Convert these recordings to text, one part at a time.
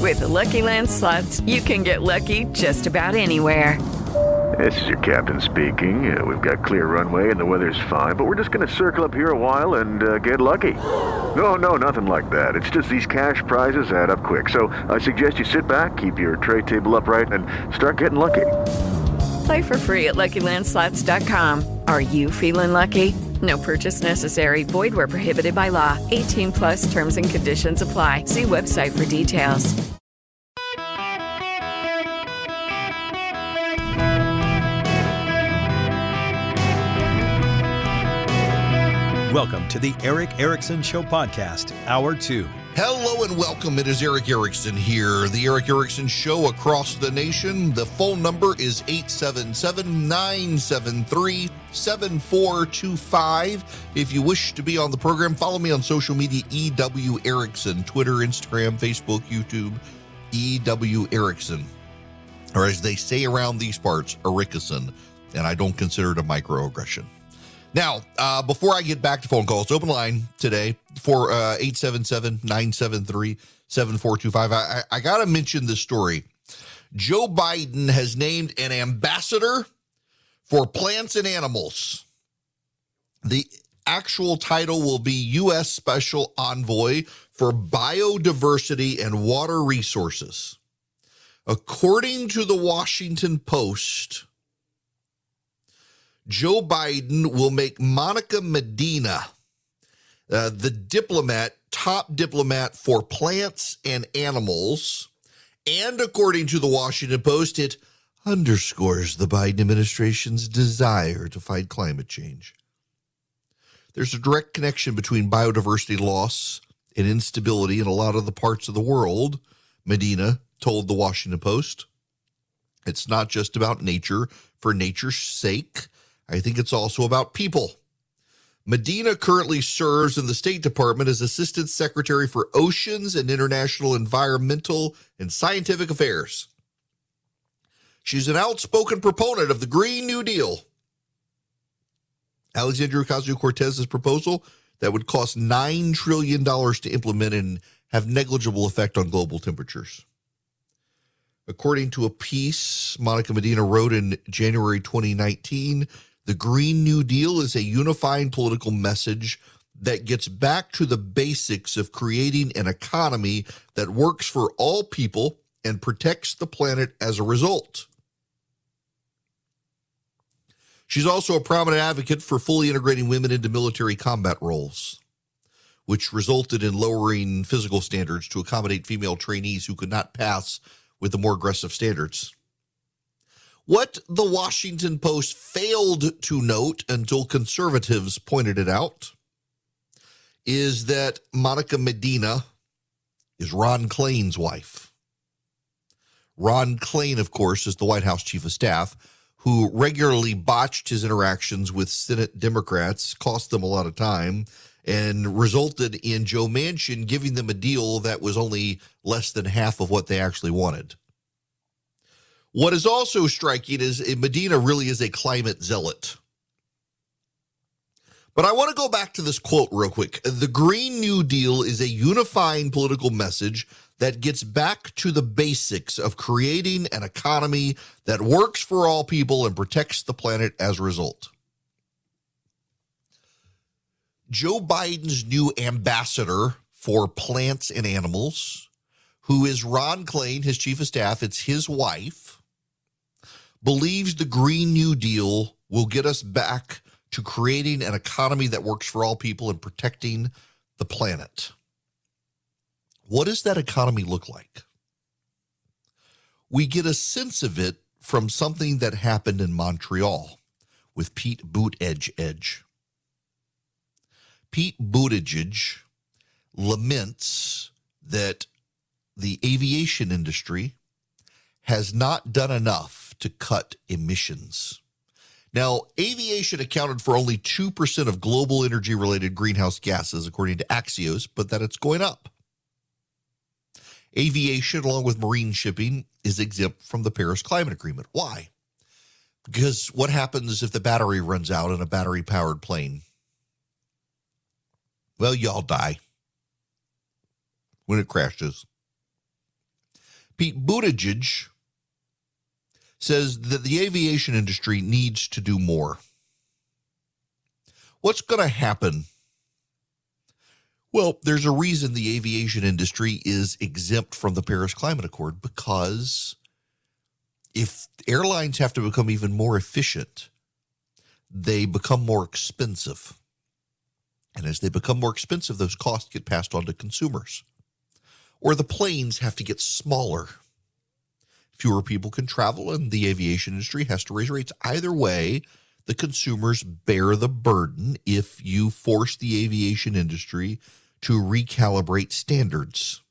With the Lucky Land Slots, you can get lucky just about anywhere. This is your captain speaking. We've got clear runway and the weather's fine, but we're just going to circle up here a while and get lucky. No, nothing like that. It's just these cash prizes add up quick. So I suggest you sit back, keep your tray table upright, and start getting lucky. Play for free at LuckyLandSlots.com. Are you feeling lucky? No purchase necessary. Void where prohibited by law. 18 plus terms and conditions apply. See website for details. Welcome to the Eric Erickson Show podcast, Hour 2. Hello and welcome. It is Eric Erickson here. The Eric Erickson Show across the nation. The phone number is 877-973-7425. If you wish to be on the program, follow me on social media, EW Erickson, Twitter, Instagram, Facebook, YouTube, EW Erickson. Or as they say around these parts, Erickson. And I don't consider it a microaggression. Now, before I get back to phone calls, open line today for 877-973-7425. I got to mention this story. Joe Biden has named an ambassador for plants and animals. The actual title will be U.S. Special Envoy for Biodiversity and Water Resources. According to the Washington Post, Joe Biden will make Monica Medina the top diplomat for plants and animals. And according to the Washington Post, it underscores the Biden administration's desire to fight climate change. There's a direct connection between biodiversity loss and instability in a lot of the parts of the world, Medina told the Washington Post. It's not just about nature for nature's sake. I think it's also about people. Medina currently serves in the State Department as Assistant Secretary for Oceans and International Environmental and Scientific Affairs. She's an outspoken proponent of the Green New Deal. Alexandria Ocasio-Cortez's proposal that would cost $9 trillion to implement and have negligible effect on global temperatures. According to a piece Monica Medina wrote in January 2019, the Green New Deal is a unifying political message that gets back to the basics of creating an economy that works for all people and protects the planet as a result. She's also a prominent advocate for fully integrating women into military combat roles, which resulted in lowering physical standards to accommodate female trainees who could not pass with the more aggressive standards. What the Washington Post failed to note until conservatives pointed it out is that Monica Medina is Ron Klain's wife. Ron Klain, of course, is the White House chief of staff, who regularly botched his interactions with Senate Democrats, cost them a lot of time, and resulted in Joe Manchin giving them a deal that was only less than half of what they actually wanted. What is also striking is Medina really is a climate zealot. But I want to go back to this quote real quick. The Green New Deal is a unifying political message that gets back to the basics of creating an economy that works for all people and protects the planet as a result. Joe Biden's new ambassador for plants and animals, who is Ron Klain, his chief of staff, it's his wife, believes the Green New Deal will get us back to creating an economy that works for all people and protecting the planet. What does that economy look like? We get a sense of it from something that happened in Montreal with Pete Buttigieg. Pete Buttigieg laments that the aviation industry has not done enough to cut emissions. Now, aviation accounted for only 2% of global energy-related greenhouse gases, according to Axios, but that it's going up. Aviation, along with marine shipping, is exempt from the Paris Climate Agreement. Why? Because what happens if the battery runs out in a battery-powered plane? Well, y'all die when it crashes. Pete Buttigieg says that the aviation industry needs to do more. What's going to happen? Well, there's a reason the aviation industry is exempt from the Paris Climate Accord, because if airlines have to become even more efficient, they become more expensive. And as they become more expensive, those costs get passed on to consumers. Or the planes have to get smaller. Fewer people can travel, and the aviation industry has to raise rates. Either way, the consumers bear the burden if you force the aviation industry to recalibrate standards.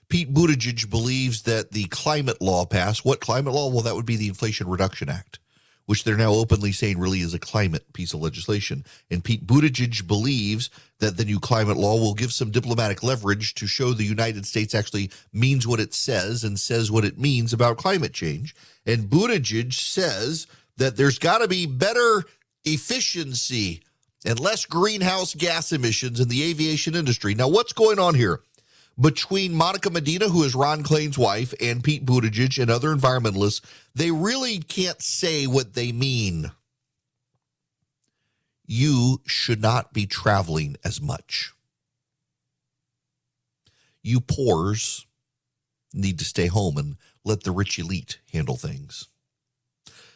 Pete Buttigieg believes that the climate law passed. What climate law? Well, that would be the Inflation Reduction Act, which they're now openly saying really is a climate piece of legislation. And Pete Buttigieg believes that the new climate law will give some diplomatic leverage to show the United States actually means what it says and says what it means about climate change. And Buttigieg says that there's got to be better efficiency and less greenhouse gas emissions in the aviation industry. Now, what's going on here? Between Monica Medina, who is Ron Klain's wife, and Pete Buttigieg and other environmentalists, they really can't say what they mean. You should not be traveling as much. You poors need to stay home and let the rich elite handle things.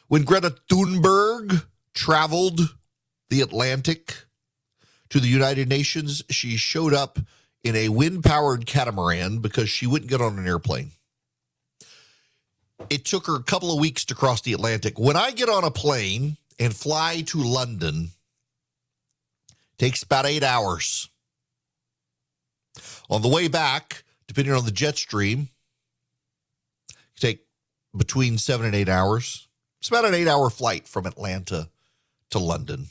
When Greta Thunberg traveled the Atlantic to the United Nations, she showed up in a wind-powered catamaran because she wouldn't get on an airplane. It took her a couple of weeks to cross the Atlantic. When I get on a plane and fly to London, it takes about 8 hours. On the way back, depending on the jet stream, it take between 7 and 8 hours. It's about an 8-hour flight from Atlanta to London.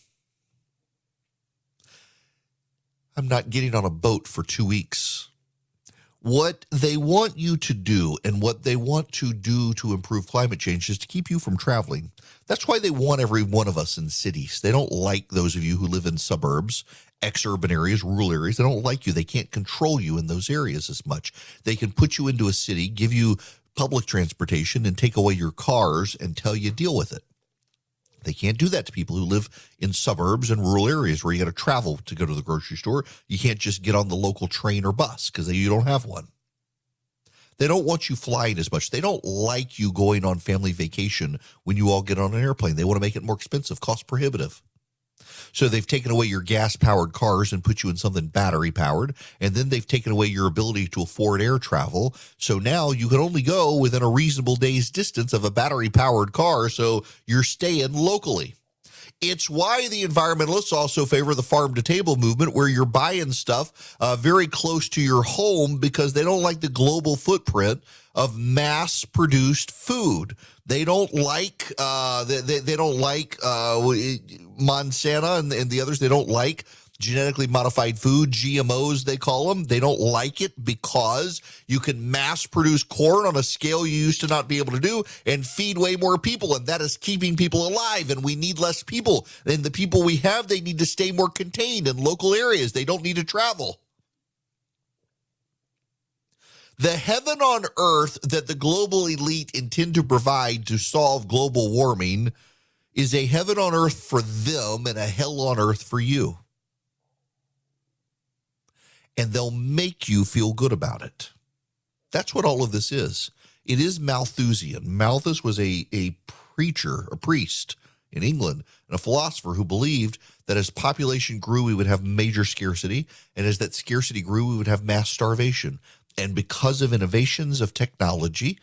I'm not getting on a boat for 2 weeks. What they want you to do and what they want to do to improve climate change is to keep you from traveling. That's why they want every one of us in cities. They don't like those of you who live in suburbs, exurban areas, rural areas. They don't like you. They can't control you in those areas as much. They can put you into a city, give you public transportation, and take away your cars and tell you deal with it. They can't do that to people who live in suburbs and rural areas where you got to travel to go to the grocery store. You can't just get on the local train or bus because you don't have one. They don't want you flying as much. They don't like you going on family vacation when you all get on an airplane. They want to make it more expensive, cost prohibitive. So they've taken away your gas-powered cars and put you in something battery-powered, and then they've taken away your ability to afford air travel. So now you can only go within a reasonable day's distance of a battery-powered car, so you're staying locally. It's why the environmentalists also favor the farm-to-table movement, where you're buying stuff very close to your home because they don't like the global footprint of mass-produced food. They don't like they don't like Monsanto and the others. They don't like genetically modified food, GMOs they call them. They don't like it because you can mass produce corn on a scale you used to not be able to do and feed way more people, and that is keeping people alive, and we need less people. And the people we have, they need to stay more contained in local areas. They don't need to travel. The heaven on earth that the global elite intend to provide to solve global warming is a heaven on earth for them and a hell on earth for you. And they'll make you feel good about it. That's what all of this is. It is Malthusian. Malthus was a preacher, a priest in England, and a philosopher who believed that as population grew, we would have major scarcity, and as that scarcity grew, we would have mass starvation. And because of innovations of technology,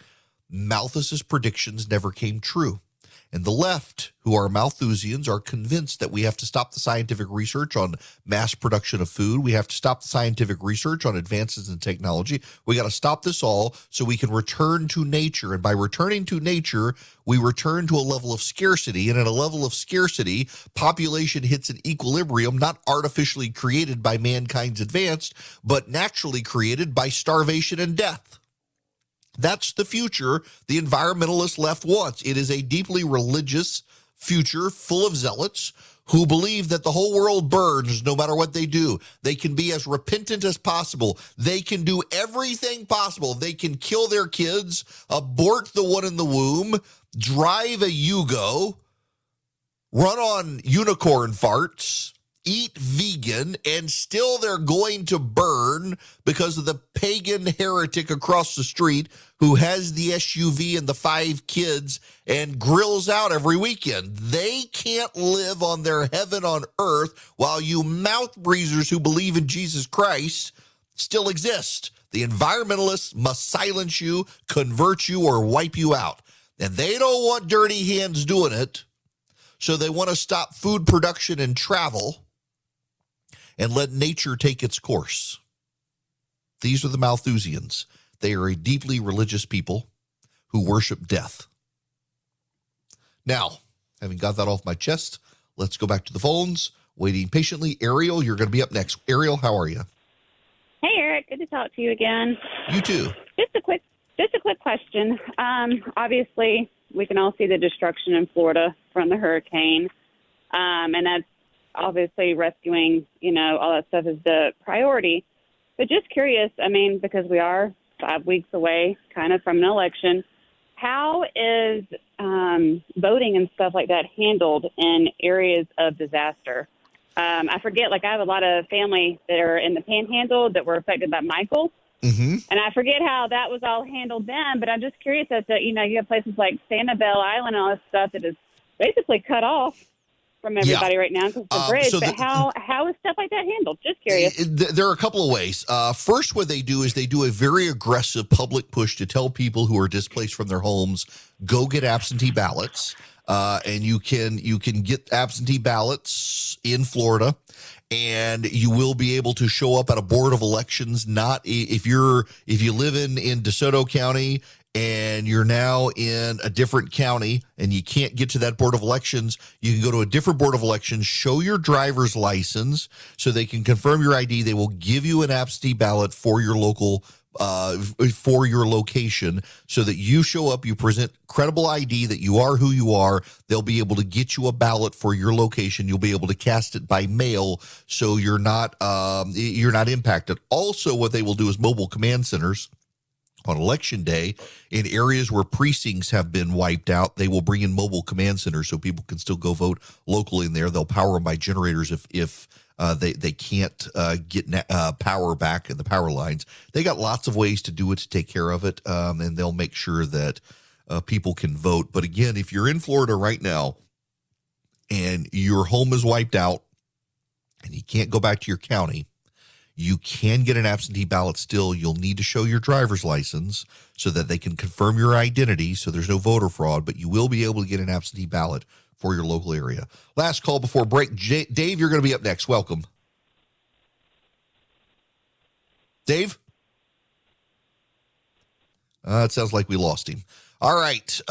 Malthus's predictions never came true. And the left, who are Malthusians, are convinced that we have to stop the scientific research on mass production of food. We have to stop the scientific research on advances in technology. We got to stop this all so we can return to nature. And by returning to nature, we return to a level of scarcity. And at a level of scarcity, population hits an equilibrium, not artificially created by mankind's advance, but naturally created by starvation and death. That's the future the environmentalist left wants. It is a deeply religious future full of zealots who believe that the whole world burns no matter what they do. They can be as repentant as possible. They can do everything possible. They can kill their kids, abort the one in the womb, drive a Yugo, run on unicorn farts, eat vegan, and still they're going to burn because of the pagan heretic across the street who has the SUV and the 5 kids and grills out every weekend. They can't live on their heaven on earth while you mouth breathers who believe in Jesus Christ still exist. The environmentalists must silence you, convert you, or wipe you out. And they don't want dirty hands doing it, so they want to stop food production and travel and let nature take its course. These are the Malthusians. They are a deeply religious people who worship death. Now, having got that off my chest, let's go back to the phones. Waiting patiently. Ariel, you're going to be up next. Ariel, how are you? Hey, Eric. Good to talk to you again. You too. Just a quick question. Obviously, we can all see the destruction in Florida from the hurricane, and that's obviously rescuing, all that stuff is the priority. But just curious, because we are 5 weeks away kind of from an election, how is voting and stuff like that handled in areas of disaster? I forget, I have a lot of family that are in the Panhandle that were affected by Michael. Mm-hmm. And I forget how that was all handled then, but I'm just curious as to, you have places like Sanibel Island and all this stuff that is basically cut off from everybody right now because of the bridge. But how is stuff like that handled? Just curious. There are a couple of ways. First, what they do is they do a very aggressive public push to tell people who are displaced from their homes, go get absentee ballots. And you can get absentee ballots in Florida, and you will be able to show up at a board of elections. Not if you live in DeSoto County and you're now in a different county and you can't get to that board of elections, you can go to a different board of elections, show your driver's license so they can confirm your ID. They will give you an absentee ballot for your local for your location so that you show up, you present credible ID that you are who you are. They'll be able to get you a ballot for your location. You'll be able to cast it by mail so you're not impacted. Also, what they will do is mobile command centers on election day in areas where precincts have been wiped out. They will bring in mobile command centers so people can still go vote locally in there. They'll power them by generators if they can't get power back in the power lines. They got lots of ways to do it, to take care of it, and they'll make sure that people can vote. But again, if you're in Florida right now and your home is wiped out and you can't go back to your county, you can get an absentee ballot still. You'll need to show your driver's license so that they can confirm your identity so there's no voter fraud, but you will be able to get an absentee ballot for your local area. Last call before break. Dave, you're going to be up next. Welcome. Dave? It sounds like we lost him. All right.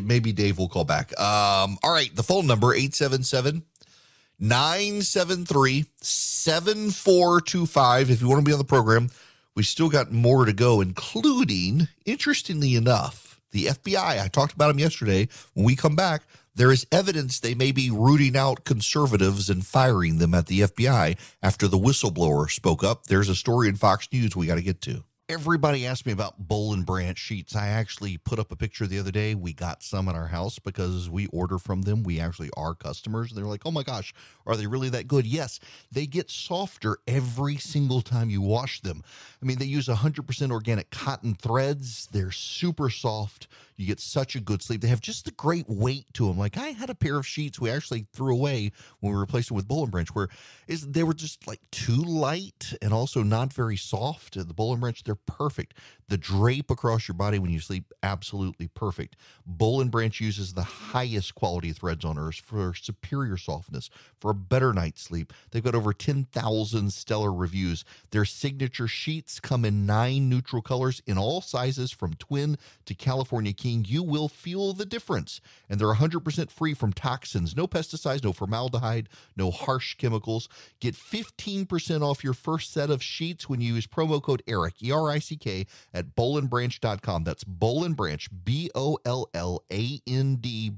Maybe Dave will call back. All right. The phone number, 877-973-7425. If you want to be on the program, we still got more to go, including, interestingly enough, the FBI. I talked about them yesterday. When we come back, there is evidence they may be rooting out conservatives and firing them at the FBI after the whistleblower spoke up. There's a story in Fox News we got to get to. Everybody asked me about Boll and Branch sheets. I actually put up a picture the other day. We got some in our house because we order from them. We actually are customers. They're like, oh my gosh, are they really that good? Yes, they get softer every single time you wash them. I mean, they use 100% organic cotton threads. They're super soft. You get such a good sleep. They have just a great weight to them. Like I had a pair of sheets we actually threw away when we replaced them with Boll and Branch, where they were just like too light and also not very soft. The Boll and Branch, they're perfect. The drape across your body when you sleep, absolutely perfect. Boll and Branch uses the highest quality threads on earth for superior softness, for a better night's sleep. They've got over 10,000 stellar reviews. Their signature sheets come in 9 neutral colors in all sizes from twin to California King. King, you will feel the difference. And they're 100% free from toxins, no pesticides, no formaldehyde, no harsh chemicals. Get 15% off your first set of sheets when you use promo code ERICK, ERICK, at bollandbranch.com. That's Boll and Branch, BOLLAND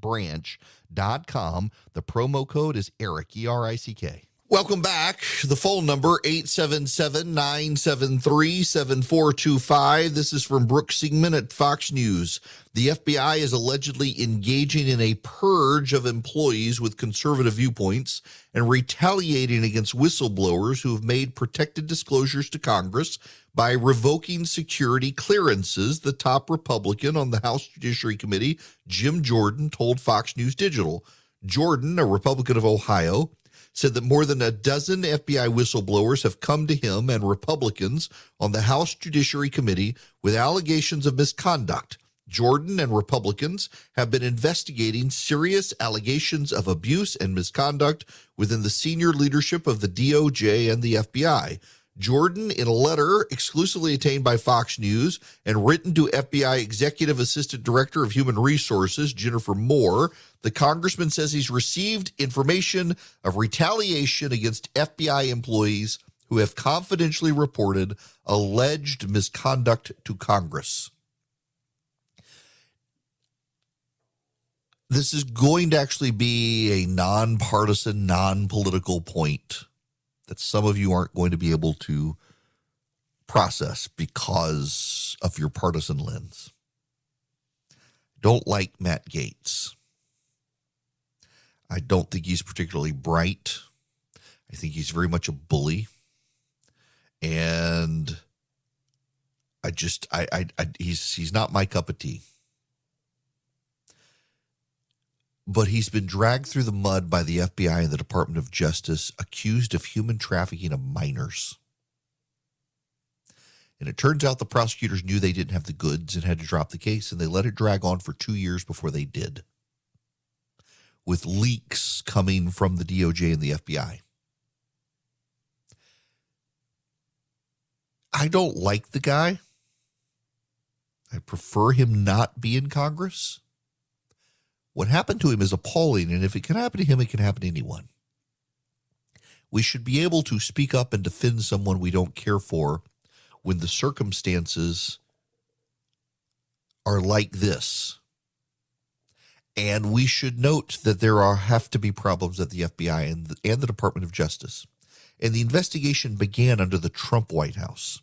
branch.com. The promo code is ERICK, ERICK. Welcome back. The phone number, 877-973-7425. This is from Brooke Siegman at Fox News. The FBI is allegedly engaging in a purge of employees with conservative viewpoints and retaliating against whistleblowers who have made protected disclosures to Congress by revoking security clearances. The top Republican on the House Judiciary Committee, Jim Jordan, told Fox News Digital. Jordan, a Republican of Ohio, said that more than a dozen FBI whistleblowers have come to him and Republicans on the House Judiciary Committee with allegations of misconduct. Jordan and Republicans have been investigating serious allegations of abuse and misconduct within the senior leadership of the DOJ and the FBI. Jordan, in a letter exclusively obtained by Fox News and written to FBI Executive Assistant Director of Human Resources, Jennifer Moore, the congressman says he's received information of retaliation against FBI employees who have confidentially reported alleged misconduct to Congress. This is going to actually be a nonpartisan, non-political point that some of you aren't going to be able to process because of your partisan lens. Don't like Matt Gaetz. I don't think he's particularly bright. I think he's very much a bully. And he's not my cup of tea. But he's been dragged through the mud by the FBI and the Department of Justice, accused of human trafficking of minors. And it turns out the prosecutors knew they didn't have the goods and had to drop the case, and they let it drag on for 2 years before they did, with leaks coming from the DOJ and the FBI. I don't like the guy. I prefer him not be in Congress. What happened to him is appalling, and if it can happen to him, it can happen to anyone. We should be able to speak up and defend someone we don't care for when the circumstances are like this. And we should note that there have to be problems at the FBI and the Department of Justice. And the investigation began under the Trump White House.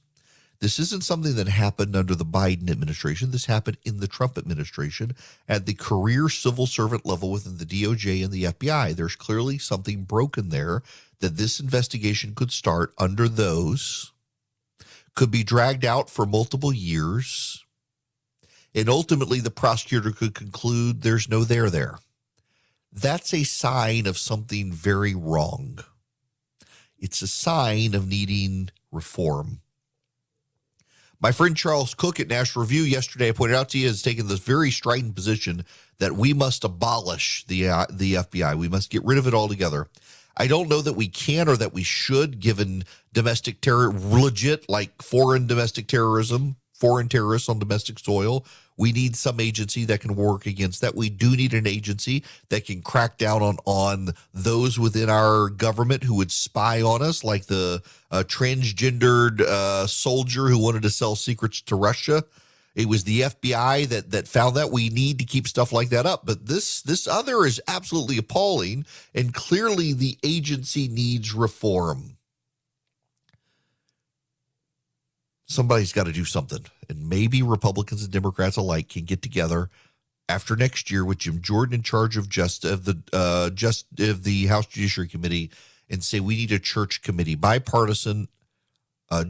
This isn't something that happened under the Biden administration. This happened in the Trump administration at the career civil servant level within the DOJ and the FBI. There's clearly something broken there that this investigation could start under those, could be dragged out for multiple years, and ultimately the prosecutor could conclude there's no there. That's a sign of something very wrong. It's a sign of needing reform. My friend Charles Cook at National Review yesterday, I pointed out to you, has taken this very strident position that we must abolish the FBI. We must get rid of it altogether. I don't know that we can or that we should, given domestic terror, legit, like foreign domestic terrorism, foreign terrorists on domestic soil. We need some agency that can work against that. We do need an agency that can crack down on those within our government who would spy on us, like the transgendered soldier who wanted to sell secrets to Russia. It was the FBI that found that. We need to keep stuff like that up. But this other is absolutely appalling, and clearly the agency needs reform. Somebody's got to do something. And maybe Republicans and Democrats alike can get together after next year with Jim Jordan in charge of the House Judiciary Committee and say we need a church committee, bipartisan,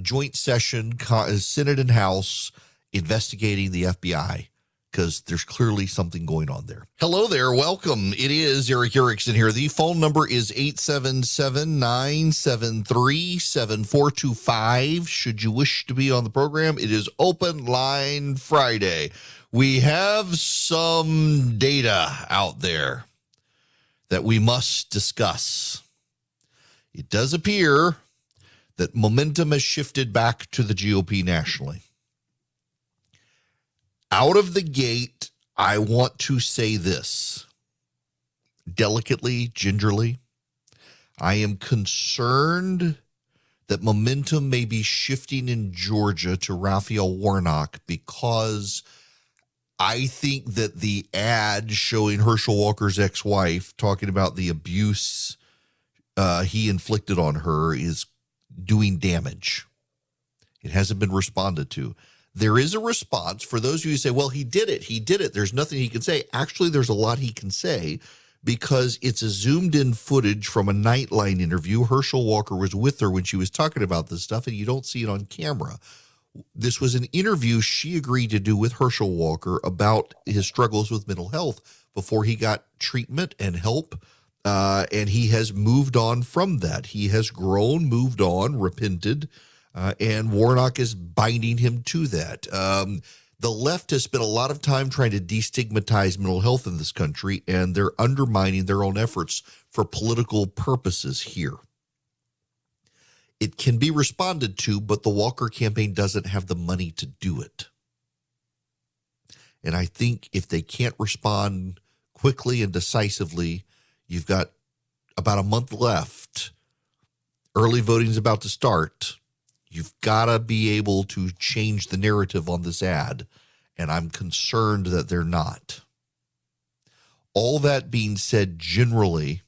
joint session, Senate and House, investigating the FBI, because there's clearly something going on there. Hello there. Welcome. It is Eric Erickson here. The phone number is 877-973-7425. Should you wish to be on the program, it is Open Line Friday. We have some data out there that we must discuss. It does appear that momentum has shifted back to the GOP nationally. Out of the gate, I want to say this delicately, gingerly. I am concerned that momentum may be shifting in Georgia to Raphael Warnock because I think that the ad showing Herschel Walker's ex-wife talking about the abuse he inflicted on her is doing damage. It hasn't been responded to. There is a response for those of you who say, well, he did it. There's nothing he can say. Actually, there's a lot he can say because it's a zoomed-in footage from a Nightline interview. Herschel Walker was with her when she was talking about this stuff, and you don't see it on camera. This was an interview she agreed to do with Herschel Walker about his struggles with mental health before he got treatment and help, and he has moved on from that. He has grown, moved on, repented, and Warnock is binding him to that. The left has spent a lot of time trying to destigmatize mental health in this country, and they're undermining their own efforts for political purposes here. It can be responded to, but the Walker campaign doesn't have the money to do it. And I think if they can't respond quickly and decisively, you've got about a month left. Early voting is about to start. You've got to be able to change the narrative on this ad, and I'm concerned that they're not. All that being said, generally,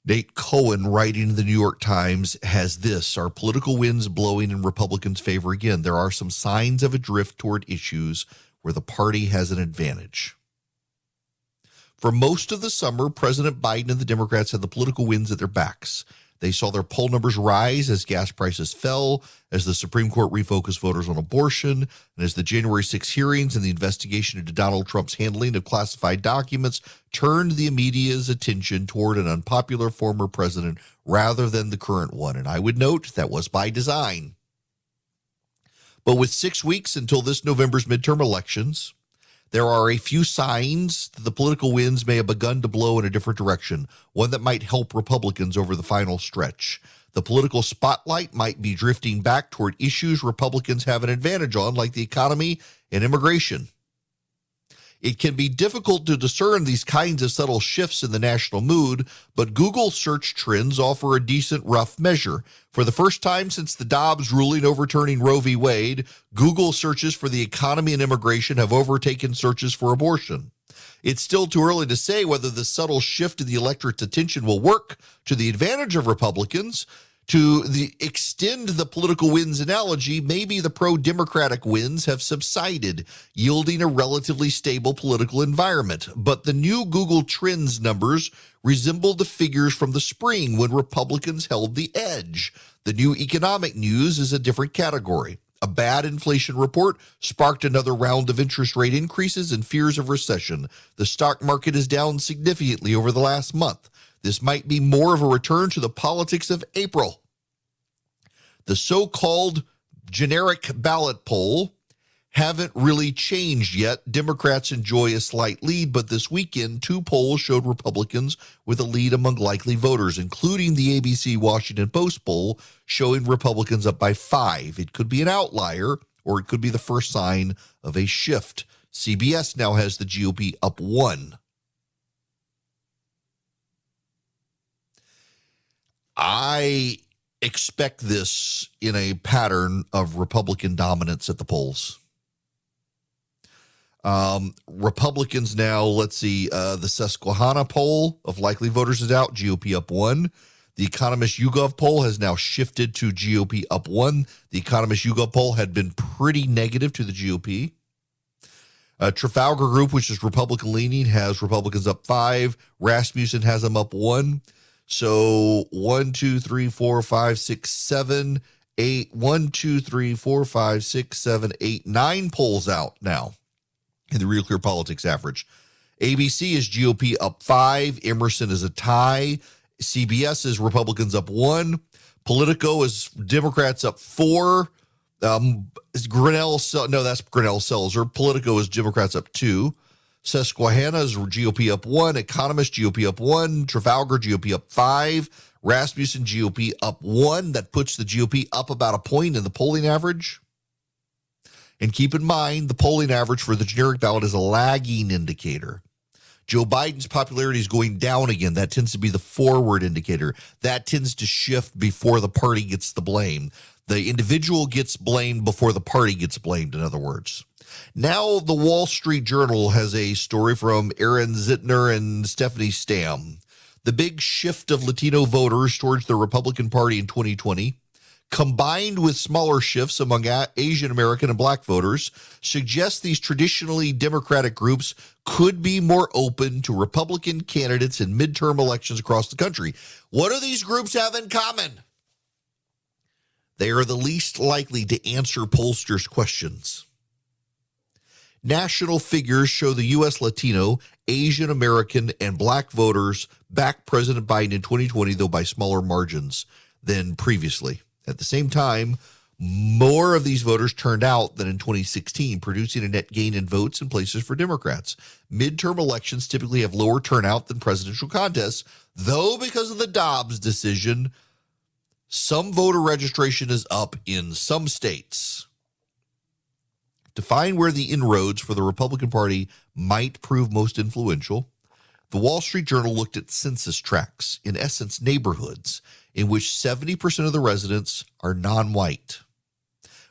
Nate Cohen, writing in the New York Times, has this: our political winds blowing in Republicans' favor again. There are some signs of a drift toward issues where the party has an advantage. For most of the summer, President Biden and the Democrats had the political winds at their backs. They saw their poll numbers rise as gas prices fell, as the Supreme Court refocused voters on abortion, and as the January 6 hearings and the investigation into Donald Trump's handling of classified documents turned the media's attention toward an unpopular former president rather than the current one. And I would note that was by design. But with 6 weeks until this November's midterm elections, there are a few signs that the political winds may have begun to blow in a different direction, one that might help Republicans over the final stretch. The political spotlight might be drifting back toward issues Republicans have an advantage on, like the economy and immigration. It can be difficult to discern these kinds of subtle shifts in the national mood, but Google search trends offer a decent rough measure. For the first time since the Dobbs ruling overturning Roe v. Wade, Google searches for the economy and immigration have overtaken searches for abortion. It's still too early to say whether the subtle shift in the electorate's attention will work to the advantage of Republicans. To extend the political winds analogy, maybe the pro-democratic winds have subsided, yielding a relatively stable political environment. But the new Google Trends numbers resemble the figures from the spring when Republicans held the edge. The new economic news is a different category. A bad inflation report sparked another round of interest rate increases and fears of recession. The stock market is down significantly over the last month. This might be more of a return to the politics of April. The so-called generic ballot poll haven't really changed yet. Democrats enjoy a slight lead, but this weekend, 2 polls showed Republicans with a lead among likely voters, including the ABC Washington Post poll showing Republicans up by 5. It could be an outlier, or it could be the first sign of a shift. CBS now has the GOP up 1. I expect this in a pattern of Republican dominance at the polls. Republicans now, let's see, the Susquehanna poll of likely voters is out, GOP up 1. The Economist YouGov poll has now shifted to GOP up 1. The Economist YouGov poll had been pretty negative to the GOP. Trafalgar Group, which is Republican leaning, has Republicans up 5. Rasmussen has them up 1. So 1, 2, 3, 4, 5, 6, 7, 8. 1, 2, 3, 4, 5, 6, 7, 8, 9 polls out now in the Real Clear Politics average. ABC is GOP up 5. Emerson is a tie. CBS is Republicans up 1. Politico is Democrats up 4. Grinnell, no, that's Grinnell Selzer. Politico is Democrats up 2. Susquehanna is GOP up 1. Economist GOP up 1. Trafalgar GOP up 5. Rasmussen GOP up 1. That puts the GOP up about a point in the polling average. And keep in mind, the polling average for the generic ballot is a lagging indicator. Joe Biden's popularity is going down again. That tends to be the forward indicator. That tends to shift before the party gets the blame. The individual gets blamed before the party gets blamed, in other words. Now, the Wall Street Journal has a story from Aaron Zitner and Stephanie Stamm. The big shift of Latino voters towards the Republican Party in 2020, combined with smaller shifts among Asian American and Black voters, suggests these traditionally Democratic groups could be more open to Republican candidates in midterm elections across the country. What do these groups have in common? They are the least likely to answer pollsters' questions. National figures show the U.S. Latino, Asian American, and Black voters backed President Biden in 2020, though by smaller margins than previously. At the same time, more of these voters turned out than in 2016, producing a net gain in votes in places for Democrats. Midterm elections typically have lower turnout than presidential contests, though because of the Dobbs decision, some voter registration is up in some states. To find where the inroads for the Republican Party might prove most influential, the Wall Street Journal looked at census tracts, in essence, neighborhoods, in which 70% of the residents are non-white.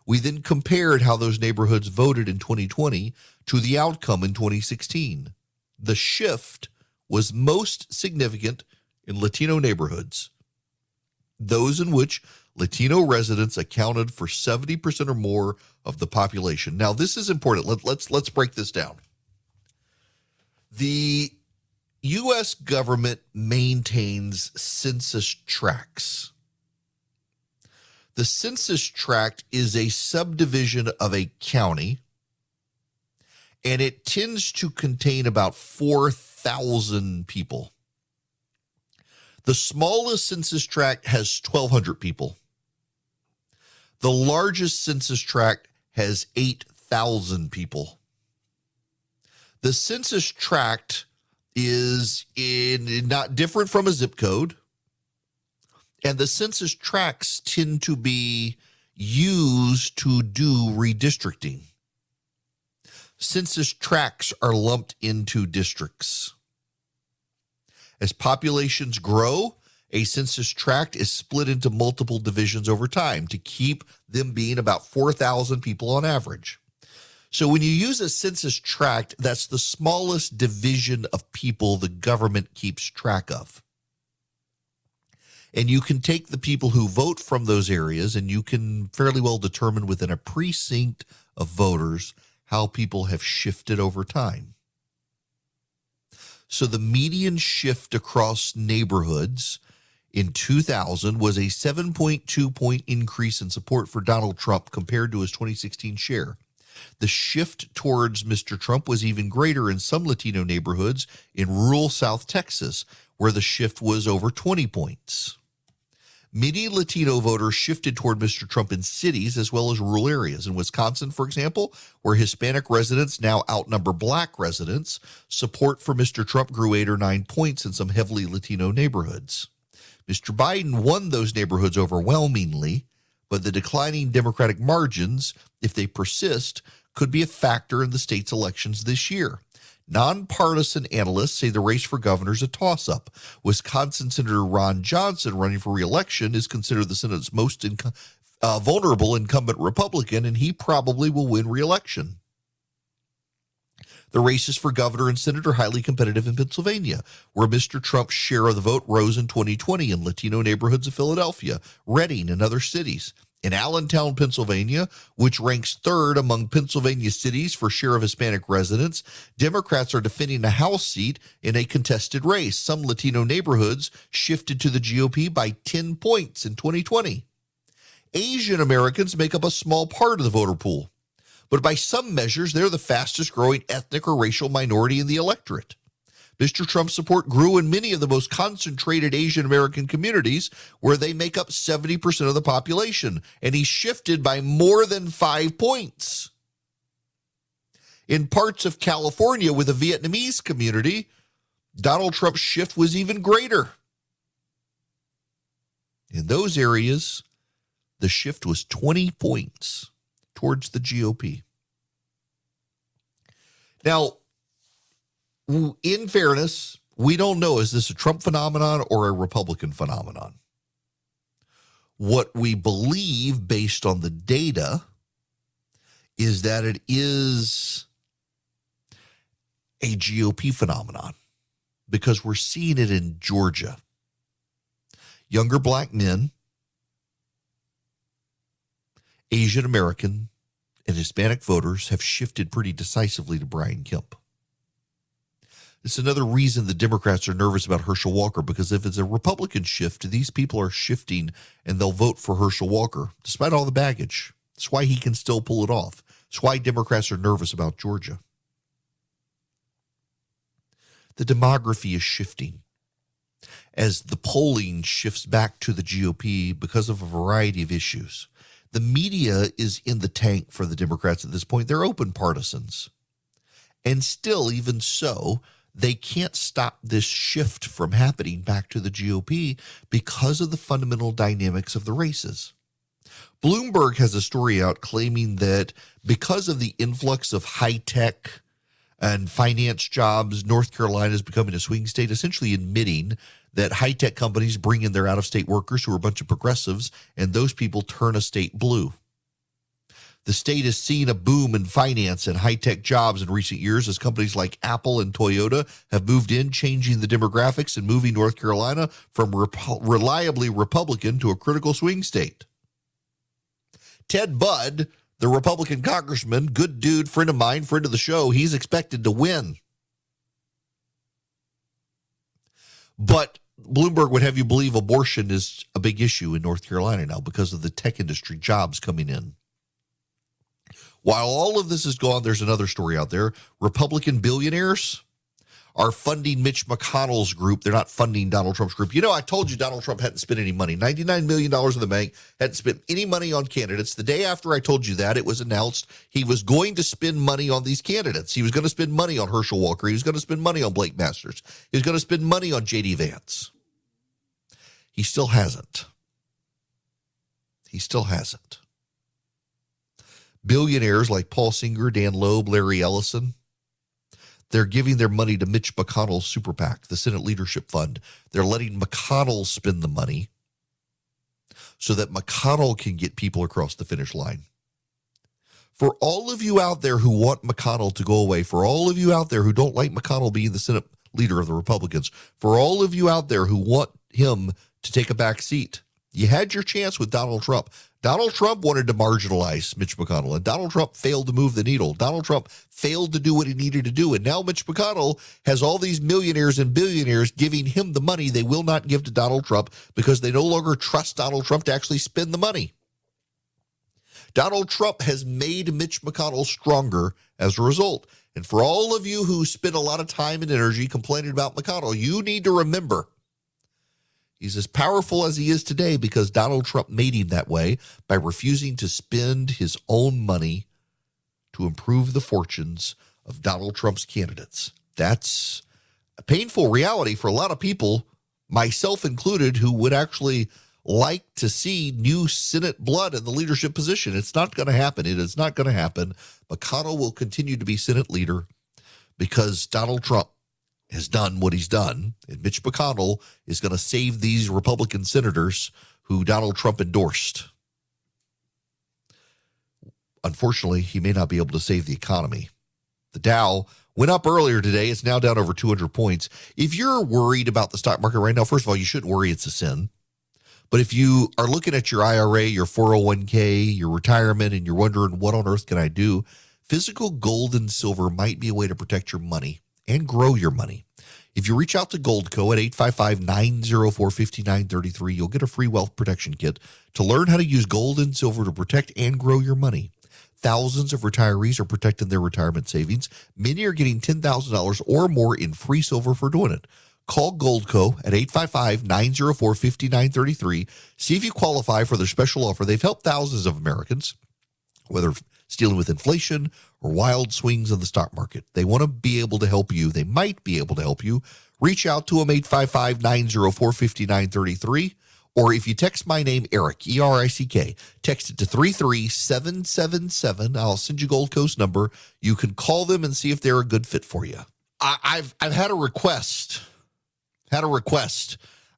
We then compared how those neighborhoods voted in 2020 to the outcome in 2016. The shift was most significant in Latino neighborhoods, those in which Latino residents accounted for 70% or more of the population. Now, this is important. Let's break this down. The U.S. government maintains census tracts. The census tract is a subdivision of a county, and it tends to contain about 4,000 people. The smallest census tract has 1,200 people. The largest census tract has 8,000 people. The census tract is not different from a zip code, and the census tracts tend to be used to do redistricting. Census tracts are lumped into districts. As populations grow, a census tract is split into multiple divisions over time to keep them being about 4,000 people on average. So when you use a census tract, that's the smallest division of people the government keeps track of. And you can take the people who vote from those areas, and you can fairly well determine within a precinct of voters how people have shifted over time. So the median shift across neighborhoods in 2000 was a 7.2-point increase in support for Donald Trump compared to his 2016 share. The shift towards Mr. Trump was even greater in some Latino neighborhoods in rural South Texas, where the shift was over 20 points. Many Latino voters shifted toward Mr. Trump in cities as well as rural areas. In Wisconsin, for example, where Hispanic residents now outnumber Black residents, support for Mr. Trump grew 8 or 9 points in some heavily Latino neighborhoods. Mr. Biden won those neighborhoods overwhelmingly, but the declining Democratic margins, if they persist, could be a factor in the state's elections this year. Nonpartisan analysts say the race for governor is a toss-up. Wisconsin Senator Ron Johnson, running for re-election, is considered the Senate's most vulnerable incumbent Republican, and he probably will win re-election. The races for governor and Senate are highly competitive in Pennsylvania, where Mr. Trump's share of the vote rose in 2020 in Latino neighborhoods of Philadelphia, Reading, and other cities. In Allentown, Pennsylvania, which ranks third among Pennsylvania cities for share of Hispanic residents, Democrats are defending a House seat in a contested race. Some Latino neighborhoods shifted to the GOP by 10 points in 2020. Asian Americans make up a small part of the voter pool, but by some measures, they're the fastest growing ethnic or racial minority in the electorate. Mr. Trump's support grew in many of the most concentrated Asian American communities, where they make up 70% of the population, and he shifted by more than 5 points. In parts of California with a Vietnamese community, Donald Trump's shift was even greater. In those areas, the shift was 20 points towards the GOP. Now, in fairness, we don't know, is this a Trump phenomenon or a Republican phenomenon? What we believe based on the data is that it is a GOP phenomenon because we're seeing it in Georgia. Younger black men, Asian American, and Hispanic voters have shifted pretty decisively to Brian Kemp. It's another reason the Democrats are nervous about Herschel Walker, because if it's a Republican shift, these people are shifting and they'll vote for Herschel Walker, despite all the baggage. That's why he can still pull it off. That's why Democrats are nervous about Georgia. The demography is shifting as the polling shifts back to the GOP because of a variety of issues. The media is in the tank for the Democrats at this point. They're open partisans. And still, even so, they can't stop this shift from happening back to the GOP because of the fundamental dynamics of the races. Bloomberg has a story out claiming that because of the influx of high-tech and finance jobs, North Carolina is becoming a swing state, essentially admitting that high-tech companies bring in their out-of-state workers who are a bunch of progressives, and those people turn a state blue. The state has seen a boom in finance and high-tech jobs in recent years as companies like Apple and Toyota have moved in, changing the demographics and moving North Carolina from reliably Republican to a critical swing state. Ted Budd, the Republican congressman, good dude, friend of mine, friend of the show, he's expected to win. But Bloomberg would have you believe abortion is a big issue in North Carolina now because of the tech industry jobs coming in. While all of this is gone, there's another story out there. Republican billionaires are funding Mitch McConnell's group. They're not funding Donald Trump's group. You know, I told you Donald Trump hadn't spent any money. $99 million in the bank, hadn't spent any money on candidates. The day after I told you that, it was announced he was going to spend money on these candidates. He was going to spend money on Herschel Walker. He was going to spend money on Blake Masters. He was going to spend money on J.D. Vance. He still hasn't. He still hasn't. Billionaires like Paul Singer, Dan Loeb, Larry Ellison, they're giving their money to Mitch McConnell's super PAC, the Senate Leadership Fund. They're letting McConnell spend the money so that McConnell can get people across the finish line. For all of you out there who want McConnell to go away, for all of you out there who don't like McConnell being the Senate leader of the Republicans, for all of you out there who want him to take a back seat, you had your chance with Donald Trump. Donald Trump wanted to marginalize Mitch McConnell, and Donald Trump failed to move the needle. Donald Trump failed to do what he needed to do, and now Mitch McConnell has all these millionaires and billionaires giving him the money they will not give to Donald Trump because they no longer trust Donald Trump to actually spend the money. Donald Trump has made Mitch McConnell stronger as a result. And for all of you who spend a lot of time and energy complaining about McConnell, you need to remember he's as powerful as he is today because Donald Trump made him that way by refusing to spend his own money to improve the fortunes of Donald Trump's candidates. That's a painful reality for a lot of people, myself included, who would actually like to see new Senate blood in the leadership position. It's not going to happen. It is not going to happen. McConnell will continue to be Senate leader because Donald Trump has done what he's done, and Mitch McConnell is going to save these Republican senators who Donald Trump endorsed. Unfortunately, he may not be able to save the economy. The Dow went up earlier today. It's now down over 200 points. If you're worried about the stock market right now, first of all, you shouldn't worry. It's a sin. But if you are looking at your IRA, your 401k, your retirement, and you're wondering, what on earth can I do? Physical gold and silver might be a way to protect your money and grow your money. If you reach out to Goldco at 855-904-5933, you'll get a free wealth protection kit to learn how to use gold and silver to protect and grow your money. Thousands of retirees are protecting their retirement savings. Many are getting $10,000 or more in free silver for doing it. Call Goldco at 855-904-5933. See if you qualify for their special offer. They've helped thousands of Americans, whether dealing with inflation or wild swings in the stock market. They want to be able to help you. They might be able to help you. Reach out to them, 855-904-5933, or if you text my name, Eric, E-R-I-C-K, text it to 33777. I'll send you Gold Coast number. You can call them and see if they're a good fit for you. I've had a request.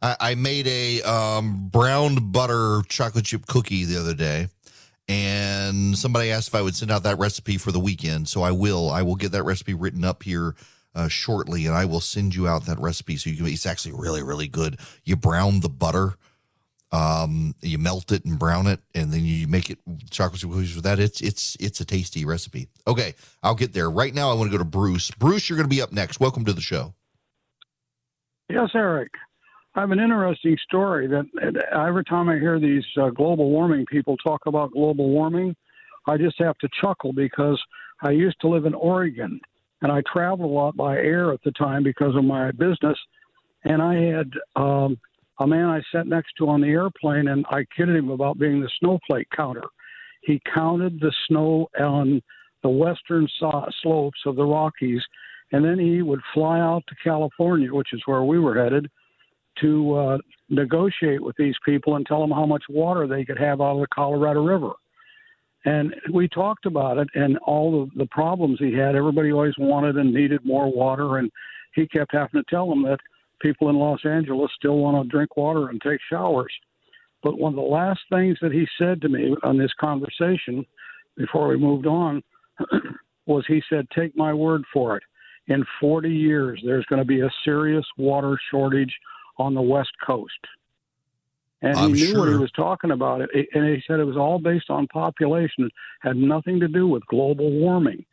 I made a brown butter chocolate chip cookie the other day, and somebody asked if I would send out that recipe for the weekend. So I will. I will get that recipe written up here shortly, and I will send you out that recipe so you can. It's actually really, really good. You brown the butter, you melt it and brown it, and then you make it chocolate chip cookies with that. It's a tasty recipe. Okay, I'll get there. Right now, I want to go to Bruce. Bruce, you're going to be up next. Welcome to the show. Yes, Eric. I have an interesting story that every time I hear these global warming people talk about global warming, I just have to chuckle because I used to live in Oregon, and I traveled a lot by air at the time because of my business. And I had a man I sat next to on the airplane, and I kidded him about being the snowflake counter. He counted the snow on the western slopes of the Rockies, and then he would fly out to California, which is where we were headed, to negotiate with these people and tell them how much water they could have out of the Colorado River. And we talked about it and all the problems he had. Everybody always wanted and needed more water, and he kept having to tell them that people in Los Angeles still want to drink water and take showers. But one of the last things that he said to me on this conversation before we moved on was he said, take my word for it. In 40 years, there's going to be a serious water shortage on the West Coast. And he knew what he was talking about. And he said it was all based on population. It had nothing to do with global warming.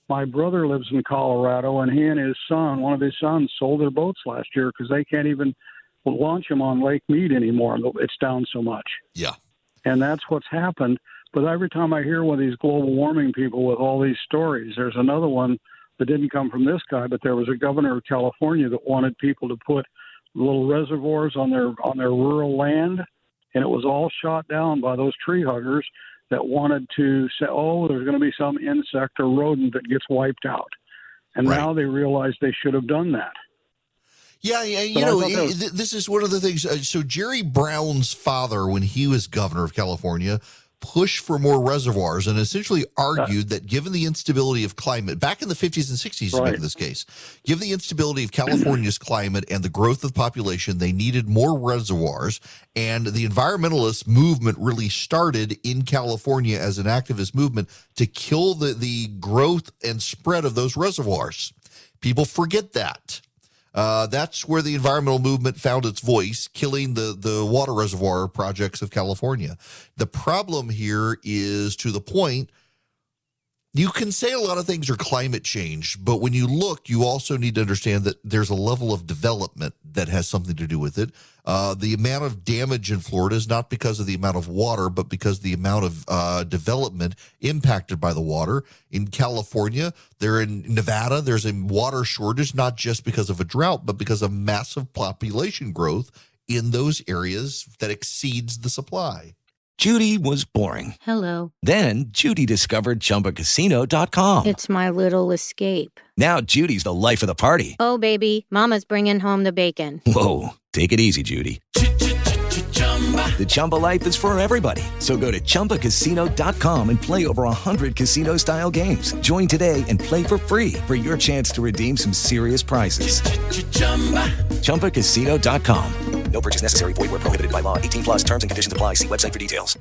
My brother lives in Colorado, and he and his son, one of his sons, sold their boats last year because they can't even launch them on Lake Mead anymore. It's down so much. Yeah. And that's what's happened. But every time I hear one of these global warming people with all these stories, there's another one that didn't come from this guy, but there was a governor of California that wanted people to put little reservoirs on their rural land, and it was all shot down by those tree huggers that wanted to say, oh, there's going to be some insect or rodent that gets wiped out. And now they realize they should have done that. Yeah, this is one of the things. So Jerry Brown's father, when he was governor of California, pushed for more reservoirs and essentially argued that given the instability of climate, back in the 50s and 60s, in this case, given the instability of California's climate and the growth of the population, they needed more reservoirs. And the environmentalist movement really started in California as an activist movement to kill the growth and spread of those reservoirs. People forget that. That's where the environmental movement found its voice, killing the water reservoir projects of California. The problem here is, to the point, you can say a lot of things are climate change, but when you look, you also need to understand that there's a level of development that has something to do with it. The amount of damage in Florida is not because of the amount of water, but because the amount of development impacted by the water. In California, in Nevada, there's a water shortage, not just because of a drought, but because of massive population growth in those areas that exceeds the supply. Judy was boring. Hello. Then Judy discovered ChumbaCasino.com. It's my little escape. Now Judy's the life of the party. Oh, baby, mama's bringing home the bacon. Whoa, take it easy, Judy. The Chumba life is for everybody. So go to ChumbaCasino.com and play over 100 casino-style games. Join today and play for free for your chance to redeem some serious prizes. ChumbaCasino.com. No purchase necessary. Void where prohibited by law. 18+ terms and conditions apply. See website for details.